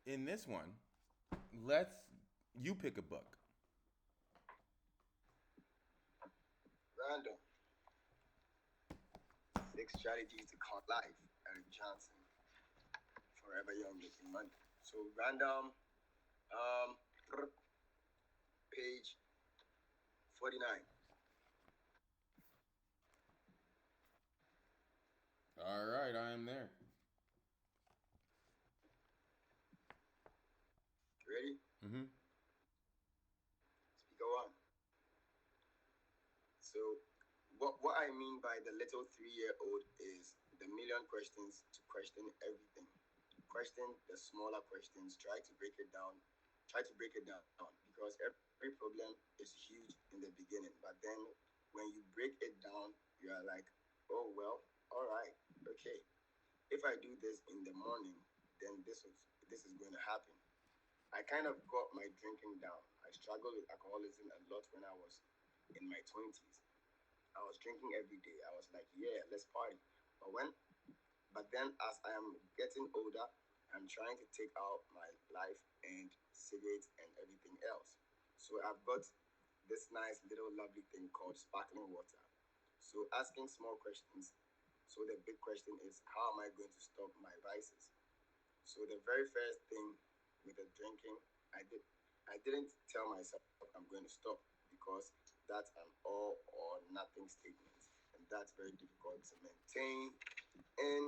in this one, you pick a book. Random. Six strategies to count life. Eric Johnson. Forever young, making money. So random. Um, page 49. All right, I am there. Ready? Mm-hmm. Speaker one. So, what I mean by the little 3-year-old is the million questions to question everything. Question the smaller questions. Try to break it down. Try to break it down because every problem is huge in the beginning, but then when you break it down, you are like, oh well, all right, okay. If I do this in the morning, then this is going to happen. I kind of got my drinking down. I struggled with alcoholism a lot when I was in my 20s. I was drinking every day. I was like, yeah, let's party. But when, but then as I am getting older, I'm trying to take out my life and cigarettes and everything else. So I've got this nice little lovely thing called sparkling water. So asking small questions. So the big question is, how am I going to stop my vices? So the very first thing with the drinking, I didn't tell myself I'm going to stop because that's an all or nothing statement, and that's very difficult to maintain in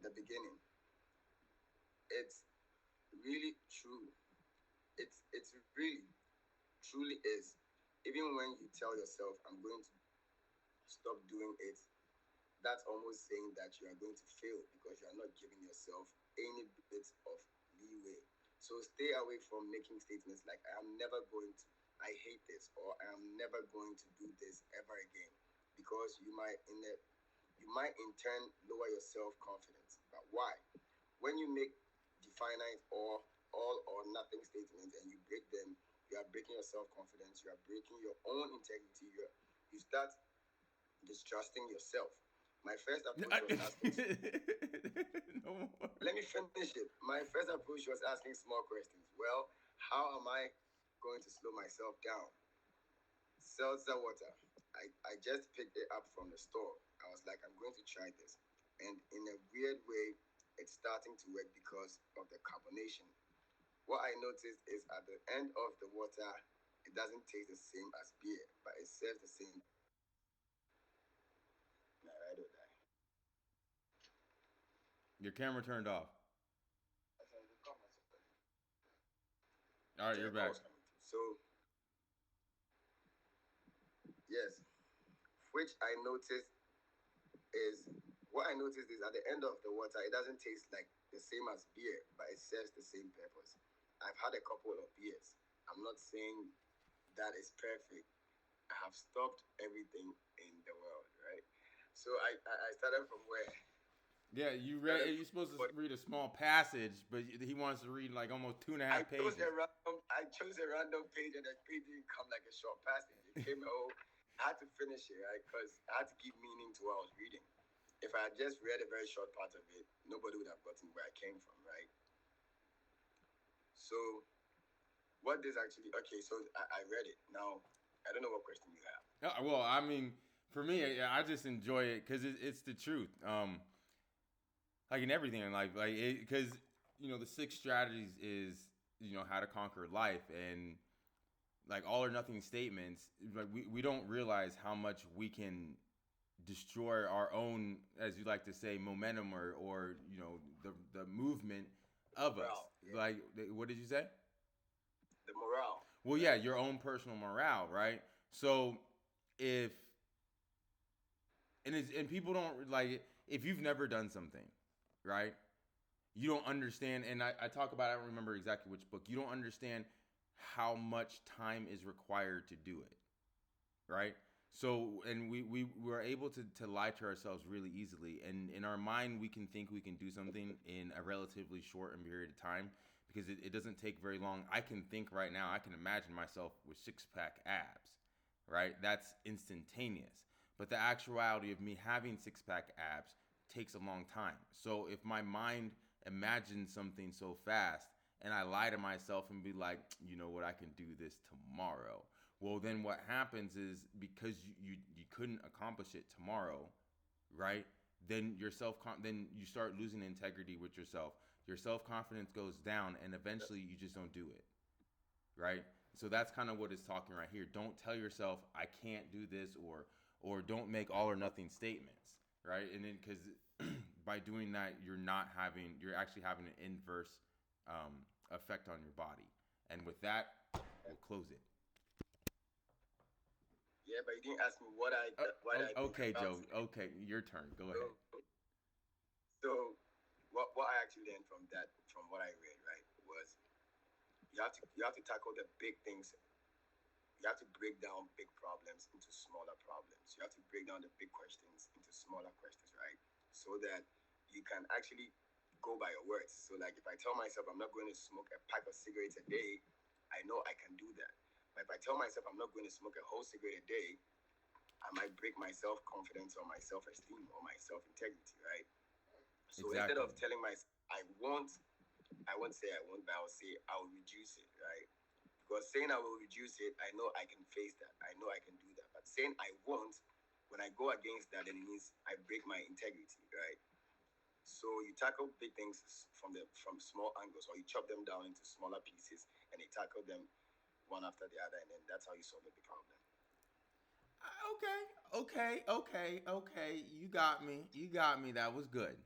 the beginning. It's really true. It's really truly is. Even when you tell yourself I'm going to stop doing it, that's almost saying that you are going to fail because you are not giving yourself any bit of leeway. So stay away from making statements like I am never going to, I hate this, or I am never going to do this ever again, because you might in turn lower your self confidence. But why? When you make definite or all or nothing statements and you break them, you are breaking your self confidence. You are breaking your own integrity. You start distrusting yourself. My first approach was asking. No more. Let me finish it. My first approach was asking small questions. Well, how am I going to slow myself down? Seltzer water. I just picked it up from the store. I was like, I'm going to try this. And in a weird way, it's starting to work because of the carbonation. What I noticed is at the end of the water, it doesn't taste the same as beer, but it serves the same. Nah, I don't die. Your camera turned off. All right, Okay, you're the call back. was coming through. So, yes, which I noticed is what I noticed is at the end of the water, it doesn't taste like the same as beer, but it serves the same purpose. I've had a couple of beers. I'm not saying that is perfect. I have stopped everything in the world, right? So I started from where? Yeah, you read. Started You're from supposed to what read a small passage, but he wants to read like almost two and a I half chose pages. a random I chose a random page and the page didn't come like a short passage. It came oh I had to finish it, right? Because I had to give meaning to what I was reading. If I had just read a very short part of it, nobody would have gotten where I came from, right? So what this actually okay, so I read it. Now I don't know what question you have. Well, I mean, for me, I just enjoy it because it's the truth. Like in everything in life, like because the six strategies is how to conquer life, and like all or nothing statements. Like we don't realize how much we can destroy our own, as you like to say, momentum or the movement of us. Morale, yeah. Like what did you say? The morale, Well, yeah, right? your own personal morale, right? So if and people don't like if you've never done something, right? You don't understand, and I talk about. I don't remember exactly which book. You don't understand how much time is required to do it, right? So, and we were able to lie to ourselves really easily, and in our mind, we can think we can do something in a relatively short period of time because it doesn't take very long. I can think right now. I can imagine myself with six pack abs, right? That's instantaneous. But the actuality of me having six pack abs takes a long time. So if my mind imagines something so fast, and I lie to myself and be like, you know what, I can do this tomorrow. Well, then what happens is because you couldn't accomplish it tomorrow, right? Then then you start losing integrity with yourself. Your self confidence goes down, and Yes. eventually you just don't do it, right? So that's kind of what it's talking right here. Don't tell yourself I can't do this, or don't make all or nothing statements, right? And then because by doing that, you're actually having an inverse effect on your body. And with that, we'll close it. Yeah, but you didn't ask me what I think Okay, about Joe. it. Okay, your turn. Go ahead. So, so what I actually learned from that, from what I read, right, was you have to tackle the big things. You have to break down big problems into smaller problems. You have to break down the big questions into smaller questions, right? So that you can actually go by your words. So, like, if I tell myself I'm not going to smoke a pack of cigarettes a day, I know I can do that. But if I tell myself I'm not going to smoke a whole cigarette a day, I might break my self confidence or my self esteem or my self integrity, right? So instead Exactly. of telling myself I won't say I won't, but I'll say I'll reduce it, right? Because saying I will reduce it, I know I can face that. I know I can do that. But saying I won't, when I go against that, then it means I break my integrity, right? So you tackle big things from small angles, or you chop them down into smaller pieces, and you tackle them one after the other, and then that's how you solve the problem. Okay, okay, okay, okay. You got me. You got me. That was good.